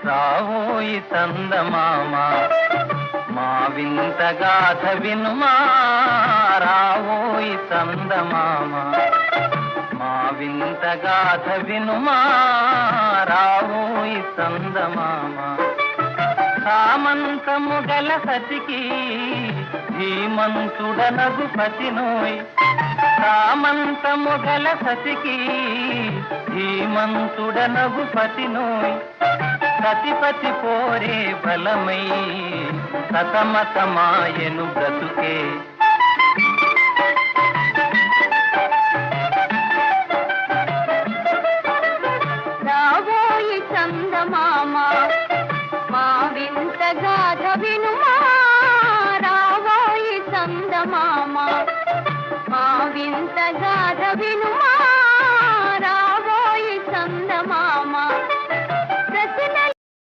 రావోయి చందమామ మా వింత గాథ వినుమా రావోయి చందమామ మా వింత గాథ వినుమా రావోయి చందమామ సామంతము గల సతికి ధీమంతుడనగు పతినోయ్ సామంతము గల సతికి ధీమంతుడనగు పతినోయ్ సతిపతి పోరే బలమై సతమతమాయను బ్రతుకే